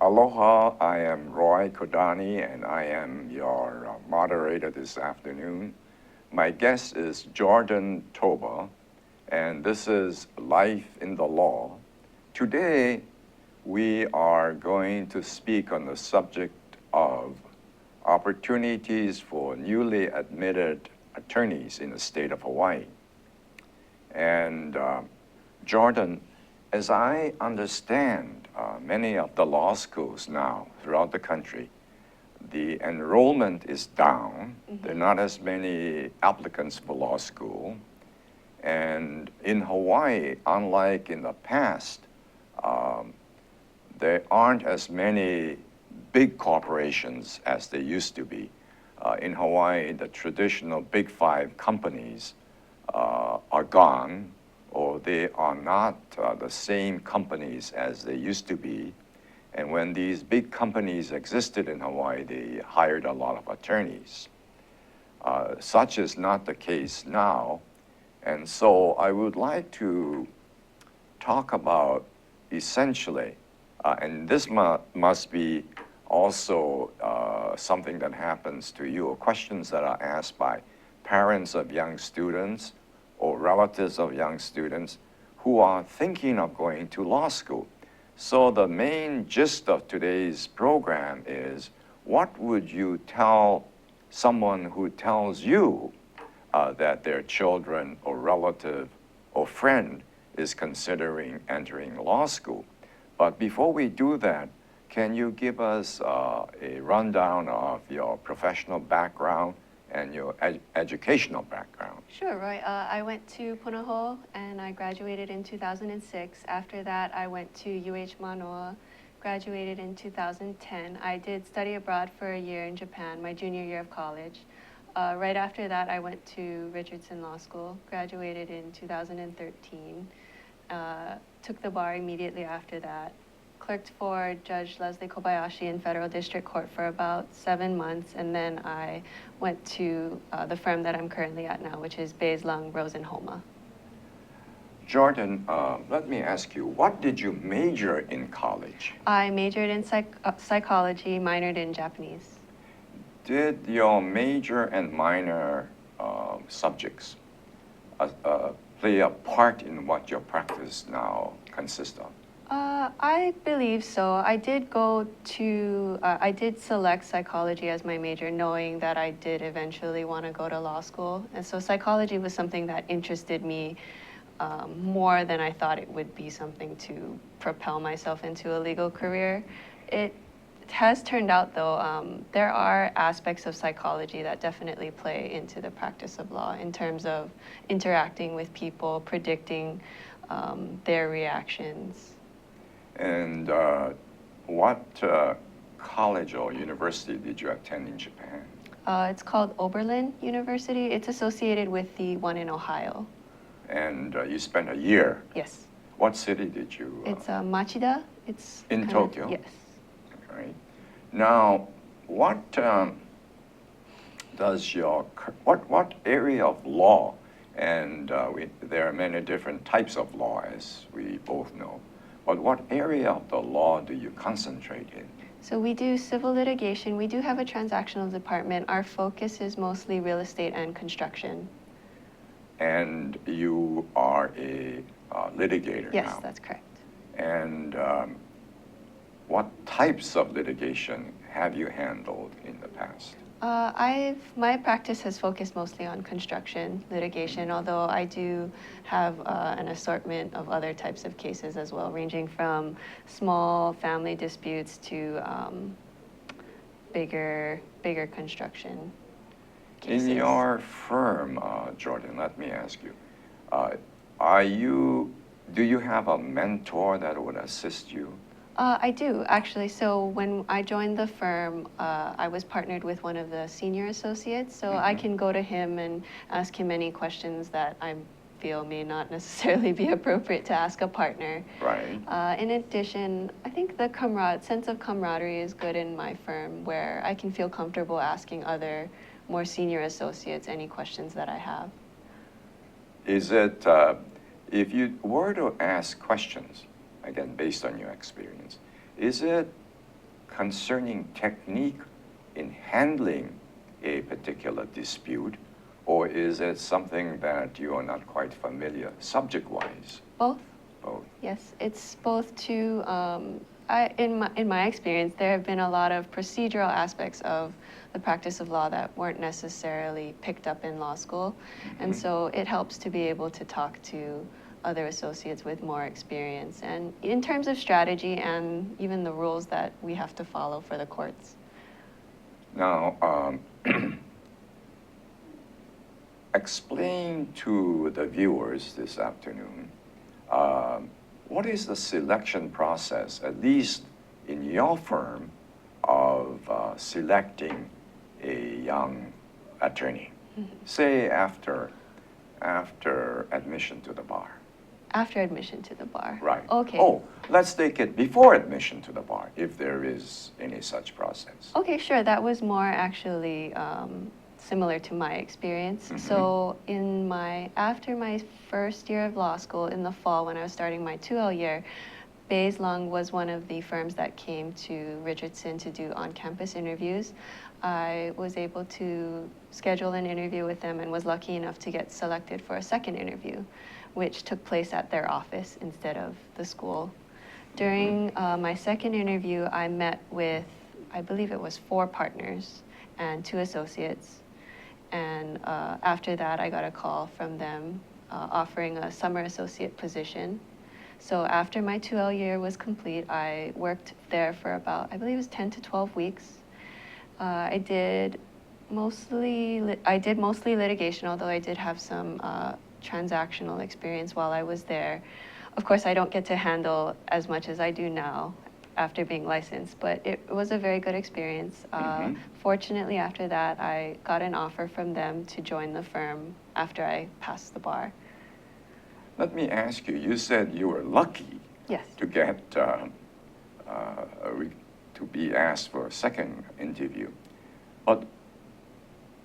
Aloha, I am Roy Kodani, and I am your moderator this afternoon. My guest is Jordyn Toba, and this is Life in the Law. Today, we are going to speak on the subject of opportunities for newly admitted attorneys in the state of Hawaii. And Jordyn, as I understand, many of the law schools now throughout the country, the enrollment is down. There are not as many applicants for law school. And in Hawaii, unlike in the past, there aren't as many big corporations as there used to be. In Hawaii, the traditional big five companies are gone, or they are not the same companies as they used to be. And when these big companies existed in Hawaii, they hired a lot of attorneys. Such is not the case now. And so I would like to talk about essentially, and this must be also something that happens to you, or questions that are asked by parents of young students or relatives of young students who are thinking of going to law school. So the main gist of today's program is, what would you tell someone who tells you that their children or relative or friend is considering entering law school? But before we do that, can you give us a rundown of your professional background and your educational background? Sure, Roy. I went to Punahou and I graduated in 2006. After that, I went to UH Manoa, graduated in 2010. I did study abroad for a year in Japan, my junior year of college. Right after that, I went to Richardson Law School, graduated in 2013. Took the bar immediately after that. Clerked for Judge Leslie Kobayashi in Federal District Court for about 7 months, and then I went to the firm that I'm currently at now, which is Lung Rose Holma. Jordyn, let me ask you, what did you major in college? I majored in psychology, minored in Japanese. Did your major and minor subjects play a part in what your practice now consists of? I believe so. I did I did select psychology as my major, knowing that I did eventually want to go to law school. And so psychology was something that interested me more than I thought it would be something to propel myself into a legal career. It has turned out, though, there are aspects of psychology that definitely play into the practice of law in terms of interacting with people, predicting their reactions. And what college or university did you attend in Japan? It's called Oberlin University. It's associated with the one in Ohio. And you spent a year? Yes. What city did you? It's Machida. It's in Tokyo? Yes. All right. Now, what does what area of law, and there are many different types of law, as we both know, but what area of the law do you concentrate in? So we do civil litigation. We do have a transactional department. Our focus is mostly real estate and construction. And you are a litigator now? Yes, that's correct. And what types of litigation have you handled in the past? My practice has focused mostly on construction litigation, although I do have an assortment of other types of cases as well, ranging from small family disputes to bigger construction cases. In your firm, Jordyn, let me ask you, do you have a mentor that would assist you? I do, actually. So when I joined the firm, I was partnered with one of the senior associates, so I can go to him and ask him any questions that I feel may not necessarily be appropriate to ask a partner. Right. In addition, I think the sense of camaraderie is good in my firm, where I can feel comfortable asking other more senior associates any questions that I have. Is it, if you were to ask questions, again, based on your experience, is it concerning technique in handling a particular dispute, or is it something that you are not quite familiar subject-wise? Both. Both. Yes, it's both to, in my experience, there have been a lot of procedural aspects of the practice of law that weren't necessarily picked up in law school. And so it helps to be able to talk to other associates with more experience, and in terms of strategy and even the rules that we have to follow for the courts. Now, explain to the viewers this afternoon, what is the selection process, at least in your firm, of selecting a young attorney, say after admission to the bar? After admission to the bar. Right. Okay. Oh, let's take it before admission to the bar, if there is any such process. Okay, sure. That was more actually similar to my experience. So after my first year of law school in the fall, when I was starting my 2L year, Bays Lung was one of the firms that came to Richardson to do on-campus interviews. I was able to schedule an interview with them and was lucky enough to get selected for a second interview, which took place at their office instead of the school. During my second interview, I met with, I believe it was 4 partners and 2 associates. And after that, I got a call from them offering a summer associate position. So after my 2L year was complete, I worked there for about, I believe it was 10 to 12 weeks. I did mostly litigation, although I did have some transactional experience while I was there. Of course, I don't get to handle as much as I do now after being licensed, but it was a very good experience. Fortunately, after that, I got an offer from them to join the firm after I passed the bar. Let me ask you, you said you were lucky Yes. to get to be asked for a second interview. But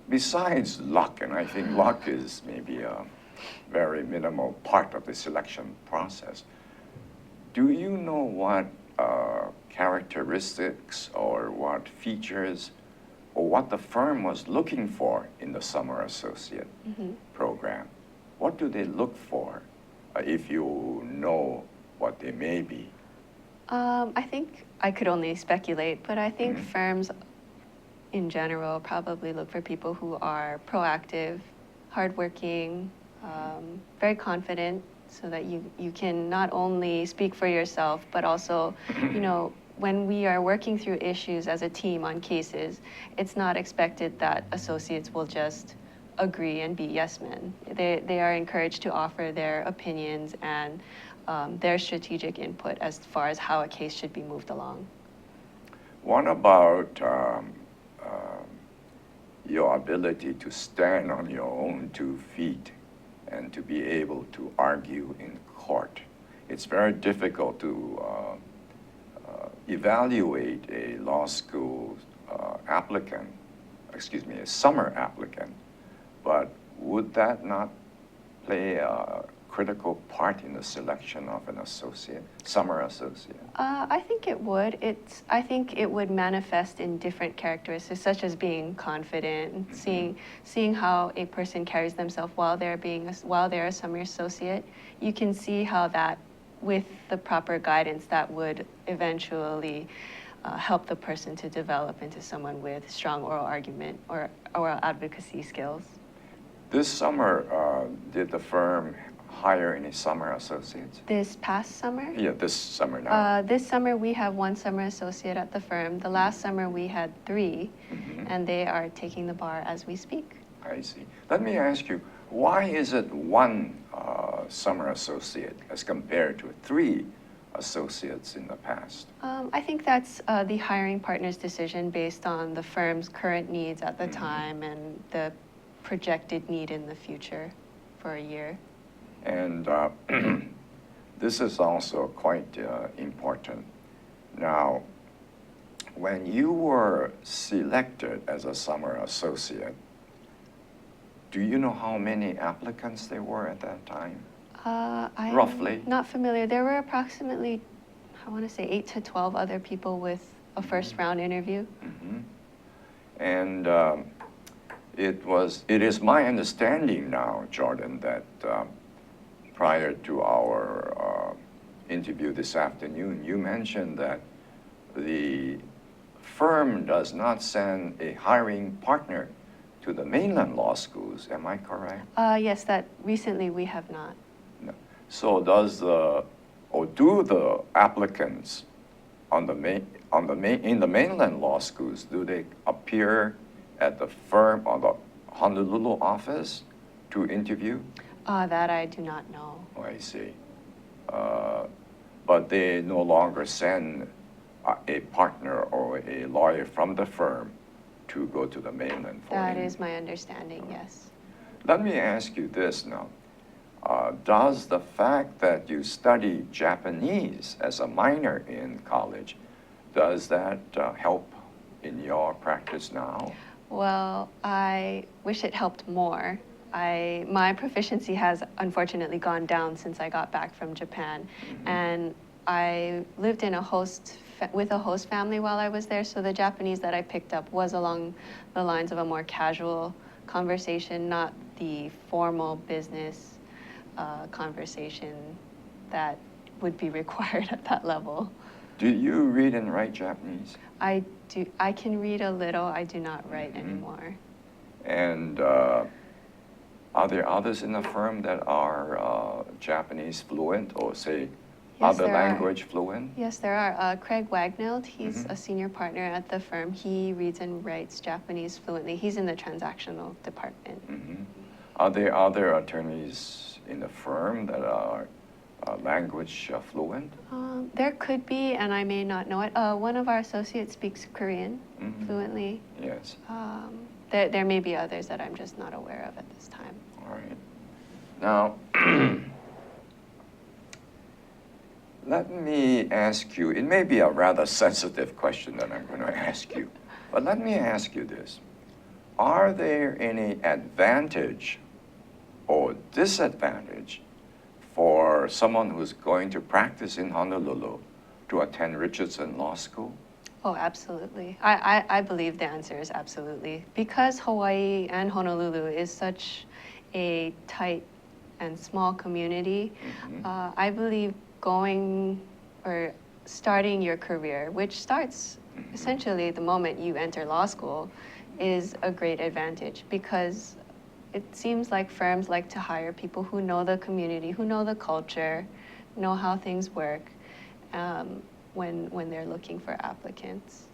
besides luck, and I think luck is maybe a very minimal part of the selection process, do you know what characteristics or what features or what the firm was looking for in the summer associate program? What do they look for, if you know what they may be? I think I could only speculate, but I think firms in general probably look for people who are proactive, hardworking, very confident, so that you can not only speak for yourself, but also, you know, when we are working through issues as a team on cases, it's not expected that associates will just agree and be yes men. They are encouraged to offer their opinions and their strategic input as far as how a case should be moved along. What about your ability to stand on your own 2 feet and to be able to argue in court? It's very difficult to evaluate a law school applicant, a summer applicant, but would that not play a critical part in the selection of an associate, summer associate? I think it would. I think it would manifest in different characteristics, such as being confident, seeing how a person carries themselves while they're a summer associate. You can see how that, with the proper guidance, that would eventually help the person to develop into someone with strong oral argument or oral advocacy skills. This summer, did the firm hire any summer associates? This past summer? Yeah, this summer now. This summer we have 1 summer associate at the firm. The last summer we had 3, and they are taking the bar as we speak. I see. Let me ask you, why is it 1 summer associate as compared to 3 associates in the past? I think that's the hiring partner's decision based on the firm's current needs at the time and the projected need in the future for a year. And this is also quite important. Now, when you were selected as a summer associate, do you know how many applicants there were at that time? Roughly? Not familiar. There were approximately, I want to say 8 to 12 other people with a first round interview. And it is my understanding now, Jordyn, that prior to our interview this afternoon, you mentioned that the firm does not send a hiring partner to the mainland law schools. Am I correct? Yes, that recently we have not. No. So do the applicants in the mainland law schools, do they appear at the firm or the Honolulu office to interview? That I do not know. Oh, I see. But they no longer send a partner or a lawyer from the firm to go to the mainland for That is my understanding, yes. Let me ask you this now. Does the fact that you study Japanese as a minor in college, does that help in your practice now? Well, I wish it helped more. My proficiency has unfortunately gone down since I got back from Japan. And I lived in with a host family while I was there, so the Japanese that I picked up was along the lines of a more casual conversation, not the formal business conversation that would be required at that level. Do you read and write Japanese? I do. I can read a little. I do not write anymore. And are there others in the firm that are Japanese fluent or say other language fluent? Yes, there are. Craig Wagneld, he's a senior partner at the firm. He reads and writes Japanese fluently. He's in the transactional department. Are there other attorneys in the firm that are language fluent? There could be, and I may not know it. One of our associates speaks Korean fluently. Yes. There may be others that I'm just not aware of at this time. All right. Now, let me ask you, it may be a rather sensitive question that I'm going to ask you, but let me ask you this. Are there any advantage or disadvantage for someone who's going to practice in Honolulu to attend Richardson Law School? Oh, absolutely. I believe the answer is absolutely. Because Hawaii and Honolulu is such a tight and small community, I believe going or starting your career, which starts essentially the moment you enter law school, is a great advantage because it seems like firms like to hire people who know the community, who know the culture, know how things work when they're looking for applicants.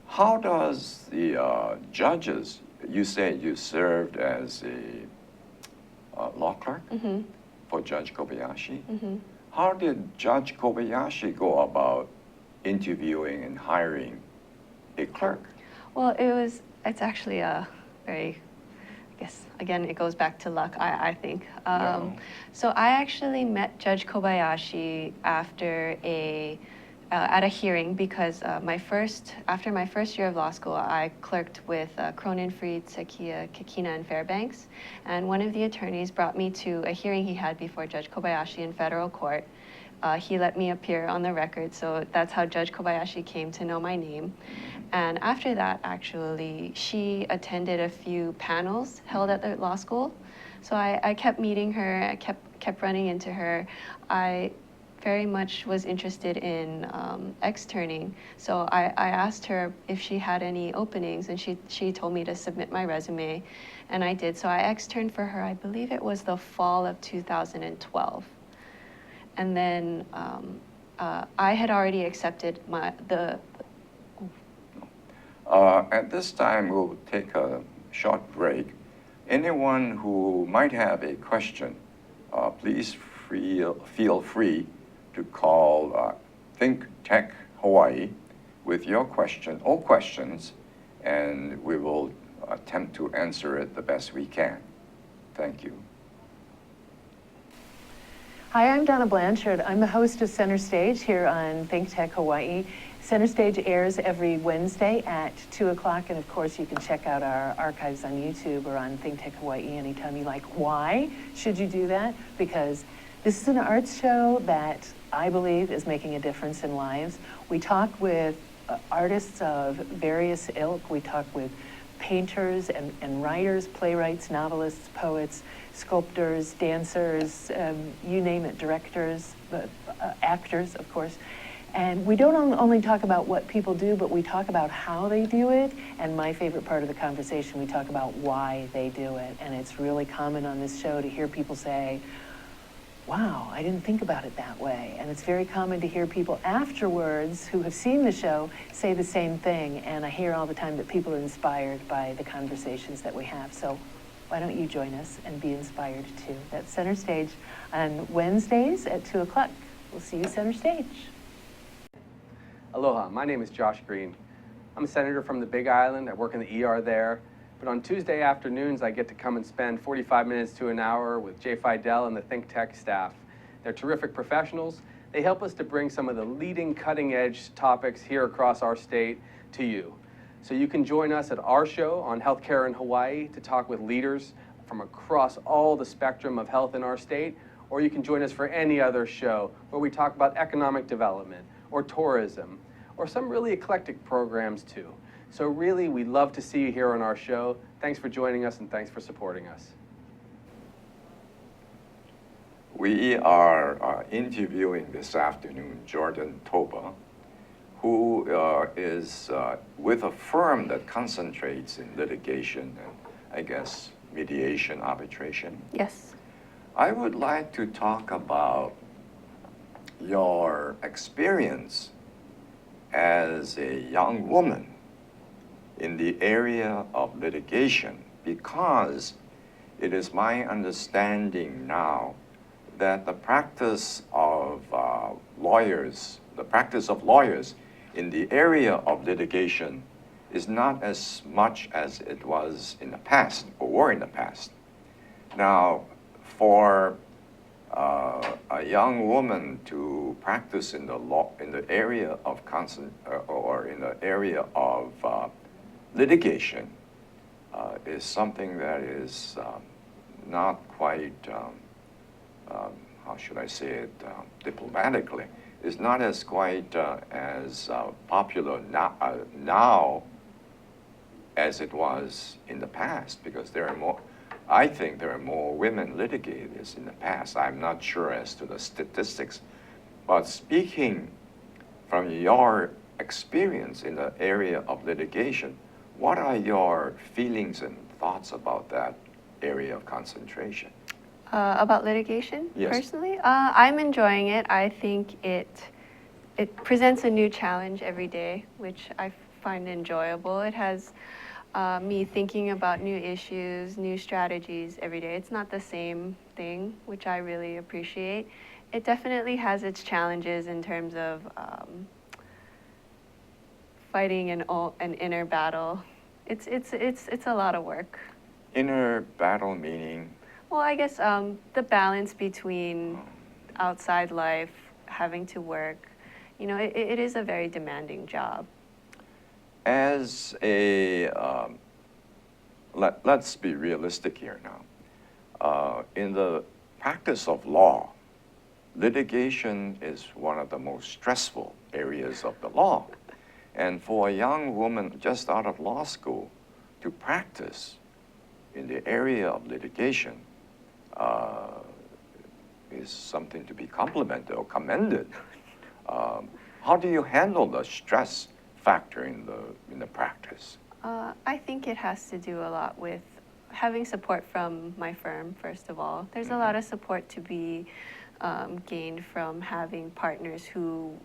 How does the judges, you said you served as a law clerk for Judge Kobayashi. How did Judge Kobayashi go about interviewing and hiring a clerk? Well, it's actually a very, I guess, again, it goes back to luck, I think. So I actually met Judge Kobayashi after at a hearing because after my first year of law school, I clerked with Cronin, Freed, Sakia, Kikina, and Fairbanks. And one of the attorneys brought me to a hearing he had before Judge Kobayashi in federal court. He let me appear on the record, so that's how Judge Kobayashi came to know my name. And after that, actually, she attended a few panels held at the law school. So I kept meeting her, I kept running into her. I very much was interested in externing. So I asked her if she had any openings, and she told me to submit my resume, and I did. So I externed for her, I believe it was the fall of 2012. And then I had already accepted At this time, we'll take a short break. Anyone who might have a question, please feel free to call ThinkTech Hawaii with your question or questions, and we will attempt to answer it the best we can. Thank you. Hi, I'm Donna Blanchard. I'm the host of Center Stage here on ThinkTech Hawaii. Center Stage airs every Wednesday at 2 o'clock, and of course you can check out our archives on YouTube or on ThinkTech Hawaii anytime you like. Why should you do that? Because this is an arts show that I believe is making a difference in lives. We talk with artists of various ilk. We talk with painters and writers, playwrights, novelists, poets, sculptors, dancers, you name it, directors, actors, of course. And we don't only talk about what people do, but we talk about how they do it. And my favorite part of the conversation, we talk about why they do it. And it's really common on this show to hear people say, wow, I didn't think about it that way. And it's very common to hear people afterwards who have seen the show say the same thing. And I hear all the time that people are inspired by the conversations that we have. So why don't you join us and be inspired too? That's Center Stage on Wednesdays at 2 o'clock. We'll see you center stage. Aloha, my name is Josh Green. I'm a senator from the Big Island. I work in the ER there. But on Tuesday afternoons, I get to come and spend 45 minutes to an hour with Jay Fidel and the ThinkTech staff. They're terrific professionals. They help us to bring some of the leading cutting-edge topics here across our state to you. So you can join us at our show on healthcare in Hawaii to talk with leaders from across all the spectrum of health in our state, or you can join us for any other show where we talk about economic development or tourism or some really eclectic programs too. So really, we love to see you here on our show. Thanks for joining us and thanks for supporting us. We are interviewing this afternoon Jordyn Toba, who is with a firm that concentrates in litigation and, I guess, mediation, arbitration. Yes. I would like to talk about your experience as a young woman in the area of litigation, because it is my understanding now that the practice of lawyers in the area of litigation is not as much as it was in the past, or were in the past. Now, for a young woman to practice in the law, in the area of litigation is something that is not quite, how should I say it diplomatically, is not as quite as popular now as it was in the past, because there are more, I think there are more women litigators in the past. I'm not sure as to the statistics, but speaking from your experience in the area of litigation, what are your feelings and thoughts about that area of concentration? About litigation, yes. Personally, I'm enjoying it. I think it presents a new challenge every day, which I find enjoyable. It has me thinking about new issues, new strategies every day. It's not the same thing, which I really appreciate. It definitely has its challenges in terms of fighting an inner battle. It's a lot of work. Inner battle meaning? Well, I guess the balance between outside life, having to work, you know, it is a very demanding job. As a, let's be realistic here now. In the practice of law, litigation is one of the most stressful areas of the law. And for a young woman just out of law school to practice in the area of litigation is something to be complimented or commended. How do you handle the stress factor in the practice? I think it has to do a lot with having support from my firm, first of all. There's a lot of support to be gained from having partners who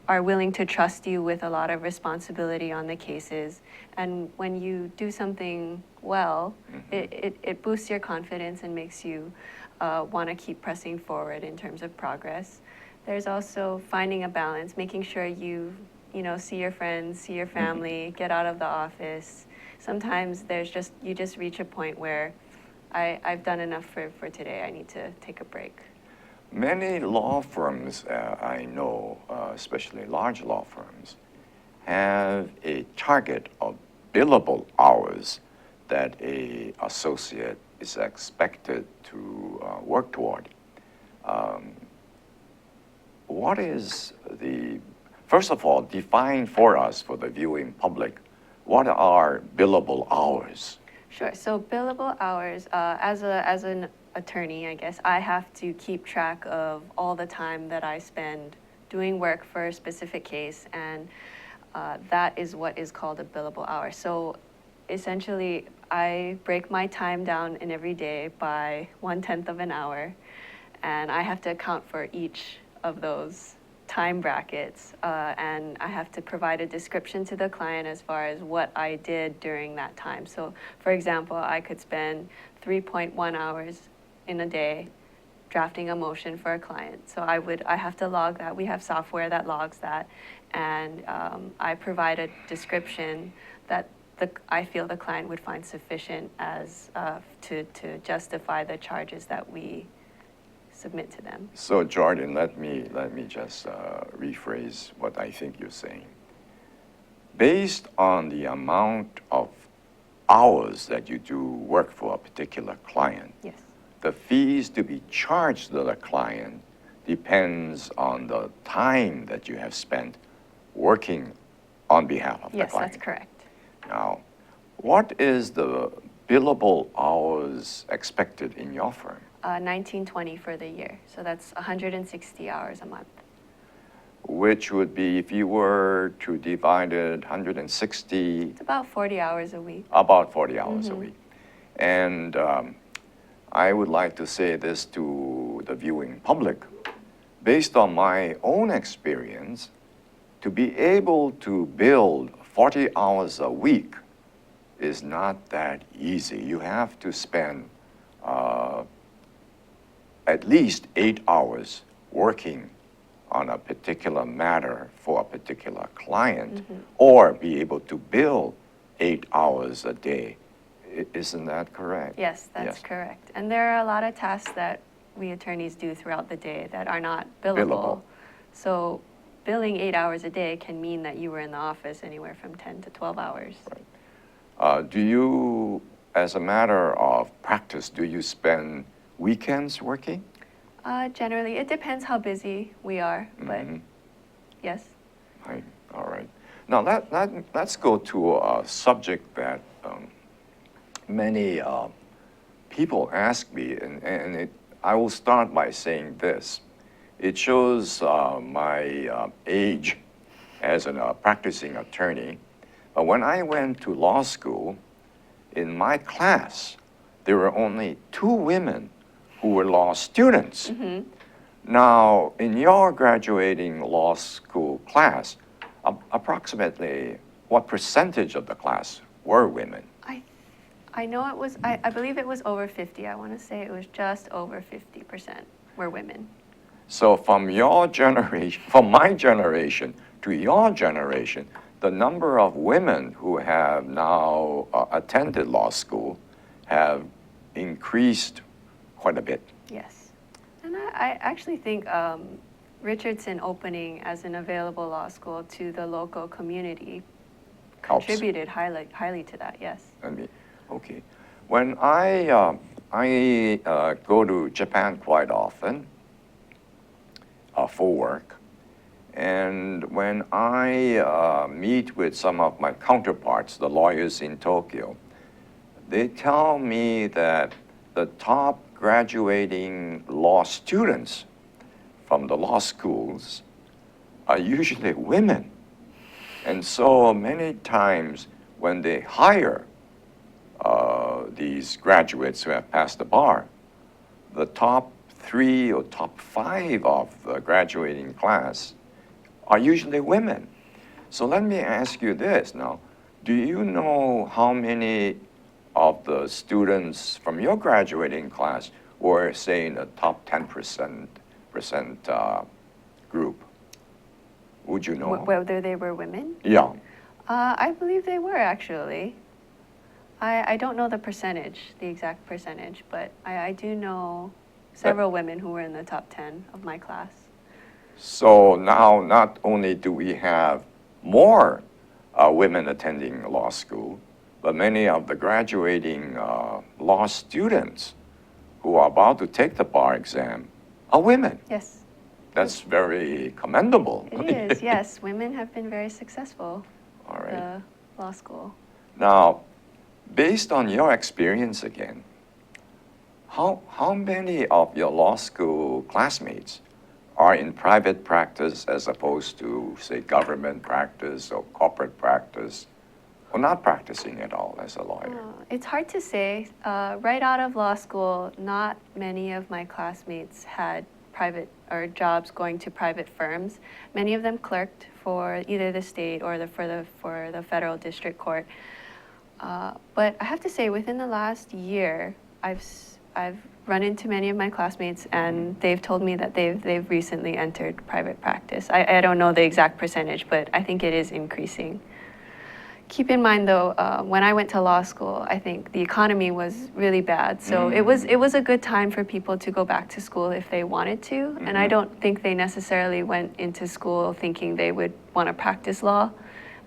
are willing to trust you with a lot of responsibility on the cases. And when you do something well, it boosts your confidence and makes you want to keep pressing forward in terms of progress. There's also finding a balance, making sure you see your friends, see your family, get out of the office. Sometimes you just reach a point where I've done enough for today. I need to take a break. Many law firms I know, especially large law firms, have a target of billable hours that an associate is expected to work toward. What is first of all, define for us, for the viewing public, what are billable hours? Sure. So billable hours, as an attorney, I guess, I have to keep track of all the time that I spend doing work for a specific case, and that is what is called a billable hour. So essentially, I break my time down in every day by 1/10 of an hour, and I have to account for each of those time brackets, and I have to provide a description to the client as far as what I did during that time. So, for example, I could spend 3.1 hours in a day drafting a motion for a client. So I have to log that. We have software that logs that, and I provide a description that I feel the client would find sufficient as to justify the charges that we submit to them. So Jordyn, let me just rephrase what I think you're saying. Based on the amount of hours that you do work for a particular client, Yes. the fees to be charged to the client depends on the time that you have spent working on behalf of the Yes, client. that's correct. Now, what is the billable hours expected in your firm? 1920 for the year. So that's 160 hours a month. Which would be, if you were to divide it, 160, It's about 40 hours a week. about 40 hours a week. And I would like to say this to the viewing public. Based on my own experience, to be able to build 40 hours a week is not that easy. You have to spend at least 8 hours working on a particular matter for a particular client, or be able to bill 8 hours a day. Isn't that correct? Yes, that's correct. And there are a lot of tasks that we attorneys do throughout the day that are not billable. So billing 8 hours a day can mean that you were in the office anywhere from 10 to 12 hours. Right. Do you, as a matter of practice, do you spend weekends working? Generally, it depends how busy we are, but yes. Right. All right. Now let's go to a subject that many people ask me, and I will start by saying this. It shows my age as a practicing attorney. But when I went to law school, in my class, there were only 2 women who were law students. Now, in your graduating law school class, approximately what percentage of the class were women? I know it was, I believe it was over 50. I want to say it was just over 50% were women. So from your generation, from my generation to your generation, the number of women who have now attended law school have increased quite a bit. Yes. And I actually think Richardson opening as an available law school to the local community Helps. contributed highly to that, yes. I mean, okay. When I go to Japan quite often for work, and when I meet with some of my counterparts, the lawyers in Tokyo, they tell me that the top graduating law students from the law schools are usually women. And so many times when they hire these graduates who have passed the bar, the top 3 or top 5 of the graduating class are usually women. So let me ask you this now. Do you know how many of the students from your graduating class were, say, in the top 10% group? Would you know? Whether they were women? Yeah. I believe they were, actually. I don't know the percentage, the exact percentage, but I do know several women who were in the top 10 of my class. So now not only do we have more women attending law school, but many of the graduating law students who are about to take the bar exam are women. Yes. That's very commendable. It is, yes. Women have been very successful All at right. the law school. Now, based on your experience again, how many of your law school classmates are in private practice as opposed to, say, government practice or corporate practice, or not practicing at all as a lawyer? It's hard to say. Right out of law school, not many of my classmates had private or jobs going to private firms. Many of them clerked for either the state or for the federal district court. But I have to say, within the last year, I've run into many of my classmates, and they've told me that they've recently entered private practice. I don't know the exact percentage, but I think it is increasing. Keep in mind, though, when I went to law school, I think the economy was really bad. So it was a good time for people to go back to school if they wanted to. And I don't think they necessarily went into school thinking they would want to practice law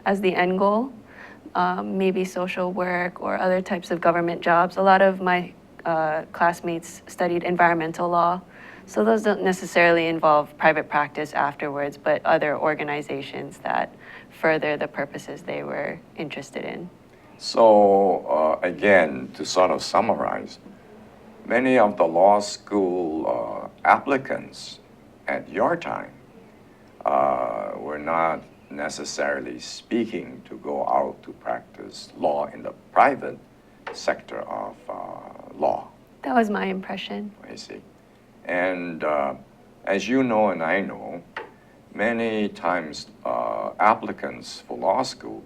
as the end goal. Maybe social work or other types of government jobs. A lot of my classmates studied environmental law. So those don't necessarily involve private practice afterwards, but other organizations that further the purposes they were interested in. So again, to sort of summarize, many of the law school applicants at your time were not necessarily speaking to go out to practice law in the private sector of law. That was my impression. I see. And as you know and I know, many times applicants for law school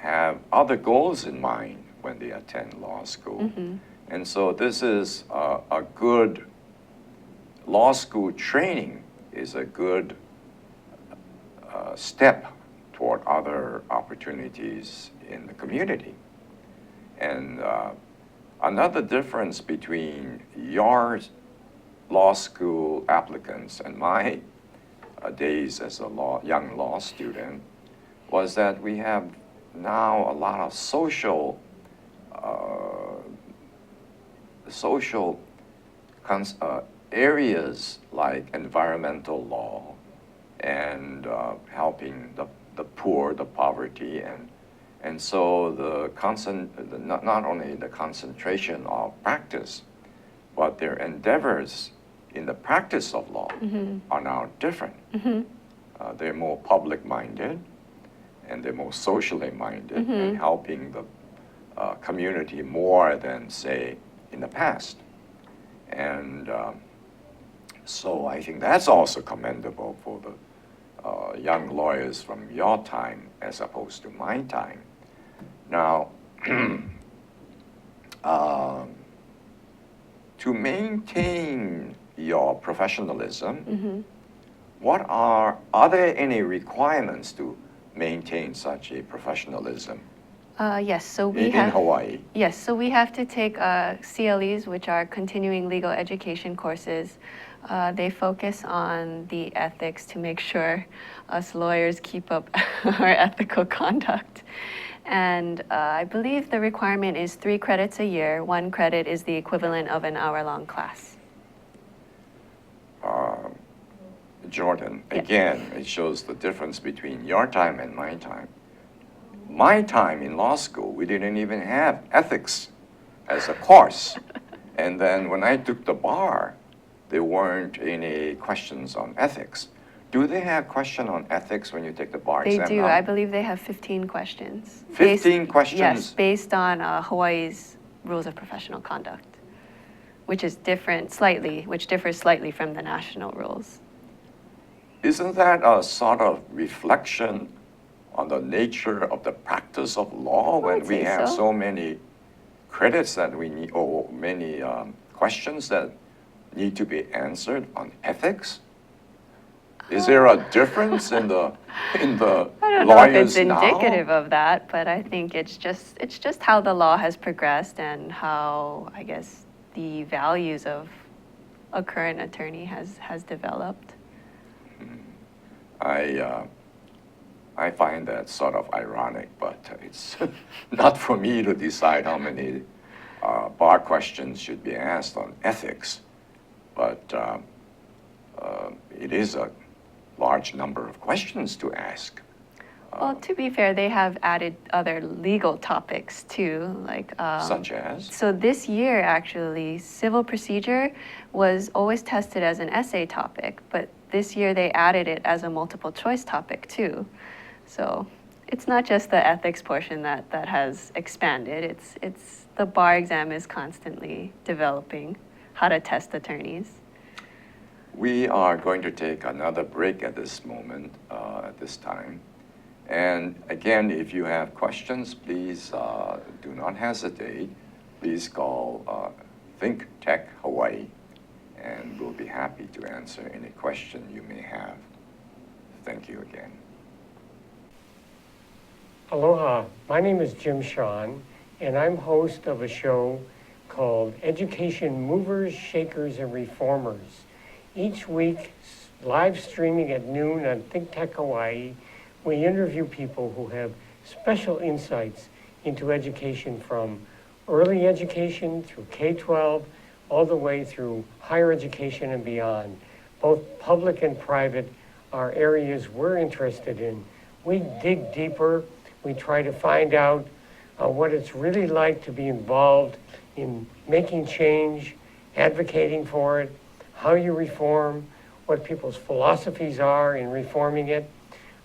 have other goals in mind when they attend law school. And so this is a good law school training is a good step toward other opportunities in the community. And another difference between your law school applicants and my days as a young law student was that we have now a lot of social areas like environmental law and helping the poor, the poverty, and so not only the concentration of practice, but their endeavors in the practice of law are now different. They're more public-minded, and they're more socially minded, and helping the community more than, say, in the past. And so I think that's also commendable for the young lawyers from your time as opposed to my time. Now, to maintain your professionalism, are there any requirements to maintain such a professionalism Yes, so we in have Hawaii? Yes, so we have to take CLEs, which are continuing legal education courses. They focus on the ethics to make sure us lawyers keep up our ethical conduct. And I believe the requirement is 3 credits a year. 1 credit is the equivalent of an hour-long class. Jordyn, Yeah. again, it shows the difference between your time and my time. My time in law school, we didn't even have ethics as a course. And then when I took the bar, there weren't any questions on ethics. Do they have question on ethics when you take the bar They exam do. now? I believe they have 15 questions. 15 questions? Yes, based on Hawaii's rules of professional conduct, which differs slightly from the national rules. Isn't that a sort of reflection on the nature of the practice of law when I'd we say have so. so many credits that we need, or many questions that need to be answered on ethics? Is there a difference in the I don't know if it's lawyers now? indicative of that, but I think it's just how the law has progressed and how, I guess, the values of a current attorney has developed. I find that sort of ironic, but it's not for me to decide how many bar questions should be asked on ethics. But it is a large number of questions to ask. Well, to be fair, they have added other legal topics too, like Such as? So this year, actually, civil procedure was always tested as an essay topic, but this year they added it as a multiple choice topic too. So it's not just the ethics portion that has expanded. It's the bar exam is constantly developing how to test attorneys. We are going to take another break at this moment, at this time. And again, if you have questions, please do not hesitate. Please call ThinkTech Hawaii, and we'll be happy to answer any question you may have. Thank you again. Aloha, my name is Jim Sean, and I'm host of a show called Education Movers, Shakers, and Reformers. Each week, live streaming at noon on ThinkTech Hawaii, we interview people who have special insights into education, from early education through K-12, all the way through higher education and beyond. Both public and private are areas we're interested in. We dig deeper. We try to find out what it's really like to be involved in making change, advocating for it, how you reform, what people's philosophies are in reforming it.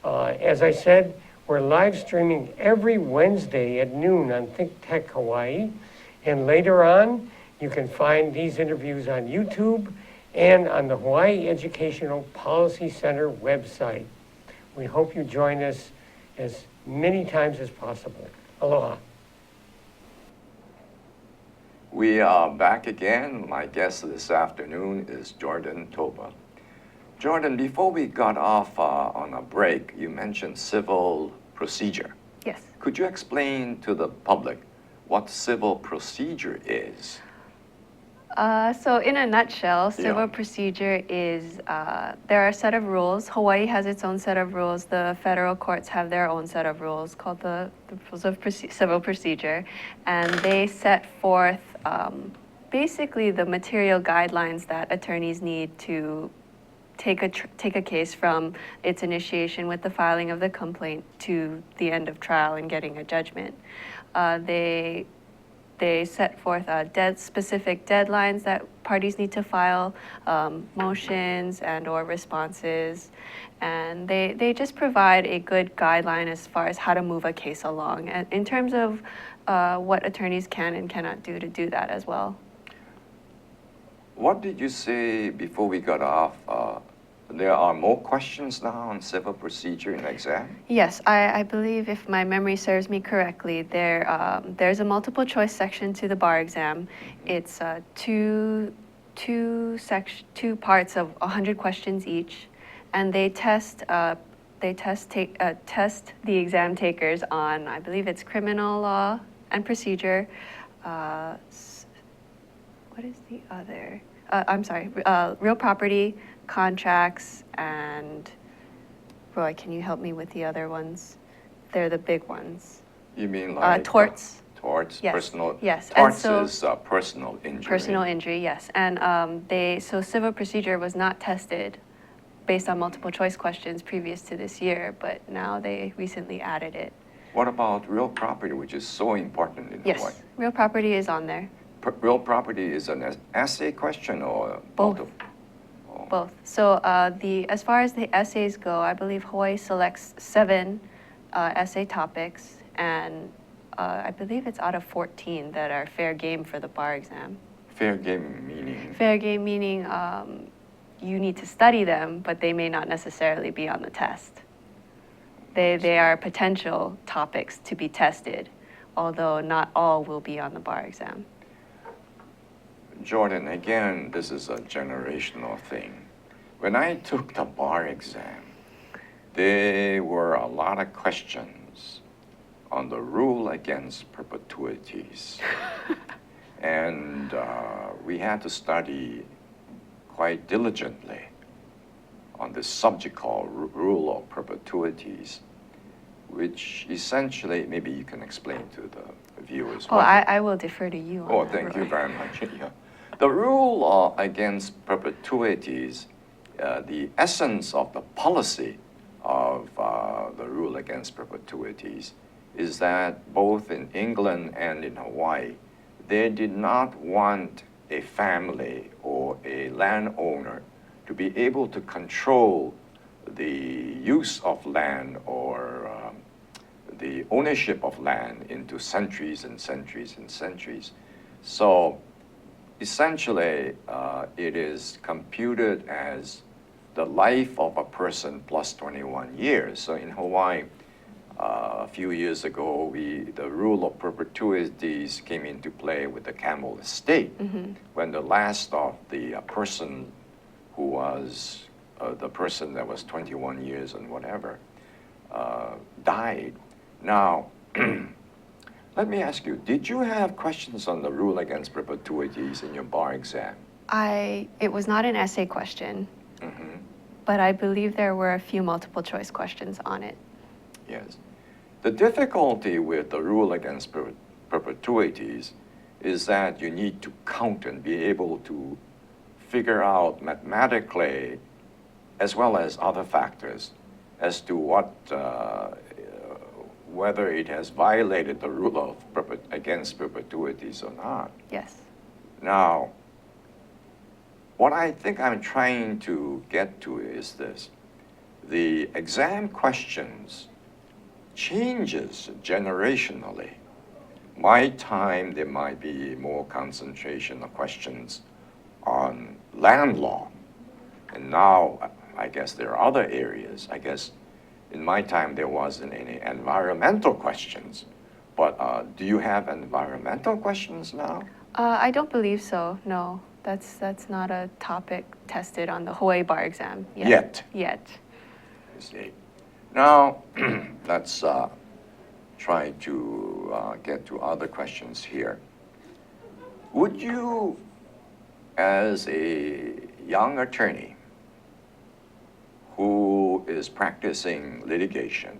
As I said, we're live streaming every Wednesday at noon on ThinkTech Hawaii. And later on, you can find these interviews on YouTube and on the Hawaii Educational Policy Center website. We hope you join us as many times as possible. Aloha. We are back again. My guest this afternoon is Jordyn Toba. Jordyn, before we got off on a break, you mentioned civil procedure. Yes. Could you explain to the public what civil procedure is? So in a nutshell, civil Yeah. procedure is, there are a set of rules. Hawaii has its own set of rules. The federal courts have their own set of rules called the Rules of Civil Procedure. And they set forth basically the material guidelines that attorneys need to take a case from its initiation with the filing of the complaint to the end of trial and getting a judgment. They set forth specific deadlines that parties need to file motions and or responses, and they just provide a good guideline as far as how to move a case along, and in terms of what attorneys can and cannot do to do that as well. What did you say before we got off? There are more questions now on civil procedure in exam? Yes, I believe, if my memory serves me correctly, there's a multiple choice section to the bar exam. It's two parts of 100 questions each, and they test the exam takers on, I believe it's criminal law and procedure. What is the other? I'm sorry, real property, contracts, and Roy, can you help me with the other ones? They're the big ones. You mean like torts? Torts, Yes. personal. Yes. Torts And is personal injury. Personal injury, yes. And so civil procedure was not tested based on multiple choice questions previous to this year, but now they recently added it. What about real property, which is so important in Yes, Hawaii? real property is on there. Real property is an essay question or Both. multiple? Oh. Both. So as far as the essays go, I believe Hawaii selects 7 essay topics, and I believe it's out of 14 that are fair game for the bar exam. Fair game meaning? Fair game meaning you need to study them, but they may not necessarily be on the test. They are potential topics to be tested, although not all will be on the bar exam. Jordyn, again, this is a generational thing. When I took the bar exam, there were a lot of questions on the rule against perpetuities. And we had to study quite diligently on this subject called rule of perpetuities, which essentially, maybe you can explain to the viewers. Oh, I will defer to you on Oh, that, thank you Roy. very much. Yeah. The rule against perpetuities the essence of the policy of the rule against perpetuities is that both in England and in Hawaii, they did not want a family or a landowner to be able to control the use of land or the ownership of land into centuries and centuries and centuries. So essentially, it is computed as the life of a person plus 21 years. So in Hawaii, a few years ago, the rule of perpetuities came into play with the Camel estate, when the last of the person who was the person that was 21 years and whatever died. Now, let me ask you, did you have questions on the rule against perpetuities in your bar exam? It was not an essay question, but I believe there were a few multiple choice questions on it. Yes. The difficulty with the rule against perpetuities is that you need to count and be able to figure out mathematically, as well as other factors, as to what, whether it has violated the rule of against perpetuities or not. Yes. Now, what I think I'm trying to get to is this. The exam questions changes generationally. My time, there might be more concentration of questions on land law. And now, I guess there are other areas. I guess in my time, there wasn't any environmental questions. But do you have environmental questions now? I don't believe so, no. That's not a topic tested on the Hawaii bar exam yet. Yet. I see. Now, let's try to get to other questions here. Would you, as a young attorney who is practicing litigation,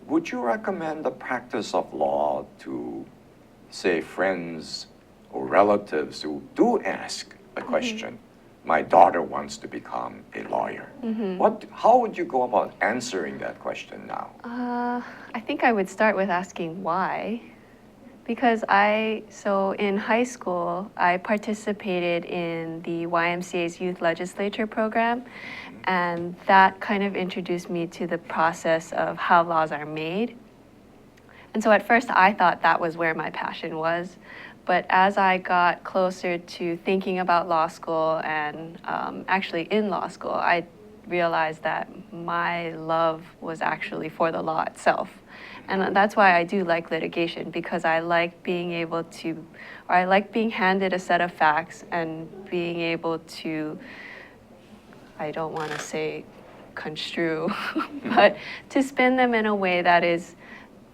would you recommend the practice of law to, say, friends or relatives who do ask the question, my daughter wants to become a lawyer? How would you go about answering that question now? I think I would start with asking why. Because so in high school, I participated in the YMCA's Youth Legislature program, and that kind of introduced me to the process of how laws are made. And so at first I thought that was where my passion was. But as I got closer to thinking about law school and actually in law school, I realized that my love was actually for the law itself. And that's why I do like litigation, because I like being able to, or I like being handed a set of facts and being able to, I don't want to say construe, but to spin them in a way that is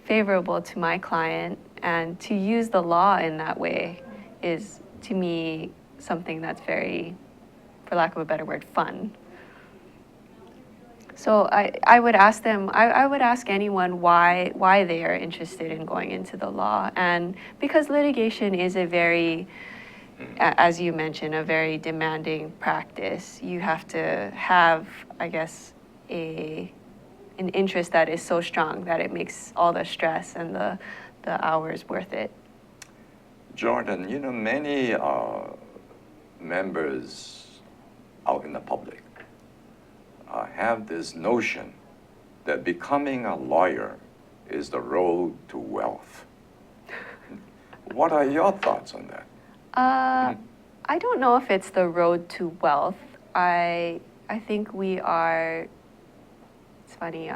favorable to my client, and to use the law in that way is, to me, something that's very, for lack of a better word, fun. So I would ask them, I would ask anyone why they are interested in going into the law. And because litigation is a very, as you mentioned, a very demanding practice, you have to have, I guess, an interest that is so strong that it makes all the stress and the hours worth it. Jordyn, you know, many members out in the public have this notion that becoming a lawyer is the road to wealth. What are your thoughts on that? I don't know if it's the road to wealth. I think we are, it's funny,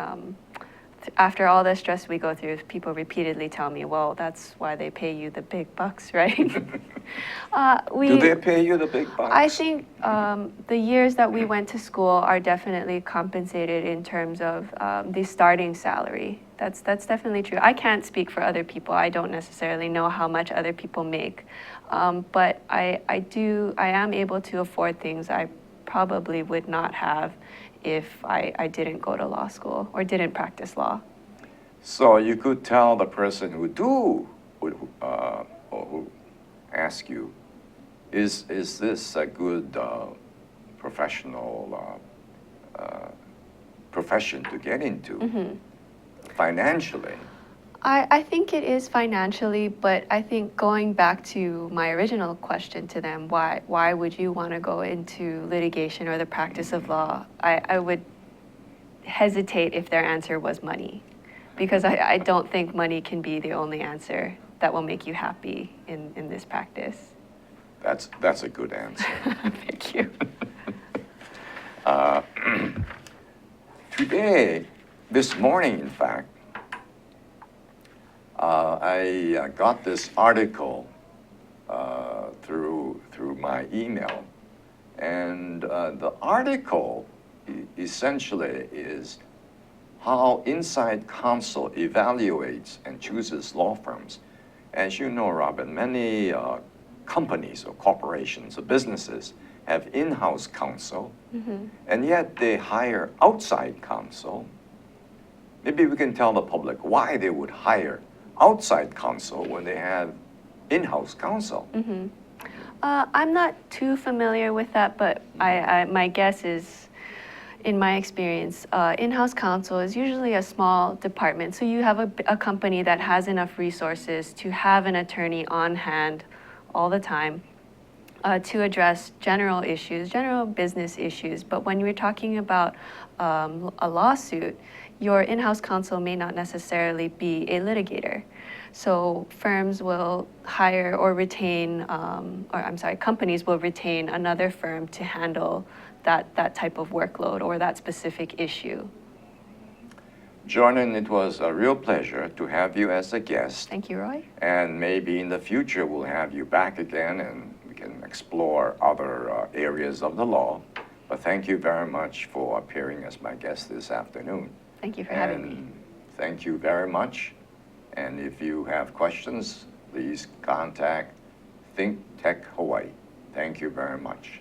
after all the stress we go through, people repeatedly tell me, well, that's why they pay you the big bucks, right? Do they pay you the big bucks? I think the years that we went to school are definitely compensated in terms of the starting salary. That's definitely true. I can't speak for other people. I don't necessarily know how much other people make. But I am able to afford things I probably would not have if I didn't go to law school or didn't practice law. So you could tell the person who ask you, is this a good professional profession to get into financially. I think it is financially, but I think going back to my original question to them, why would you want to go into litigation or the practice of law? I would hesitate if their answer was money, because I don't think money can be the only answer that will make you happy in this practice. That's a good answer. Thank you. Today, this morning, in fact, I got this article through my email, and the article essentially is how inside counsel evaluates and chooses law firms. As you know, Robin, many companies or corporations or businesses have in-house counsel, and yet they hire outside counsel. Maybe we can tell the public why they would hire outside counsel when they have in-house counsel. I'm not too familiar with that, but my guess is, in my experience, in-house counsel is usually a small department. So you have a company that has enough resources to have an attorney on hand all the time to address general issues, general business issues. But when we're talking about a lawsuit, your in-house counsel may not necessarily be a litigator. So firms will hire or retain, companies will retain another firm to handle that type of workload or that specific issue. Jordyn, it was a real pleasure to have you as a guest. Thank you, Roy. And maybe in the future we'll have you back again and we can explore other areas of the law. But thank you very much for appearing as my guest this afternoon. Thank you for having me. Thank you very much. And if you have questions, please contact ThinkTech Hawaii. Thank you very much.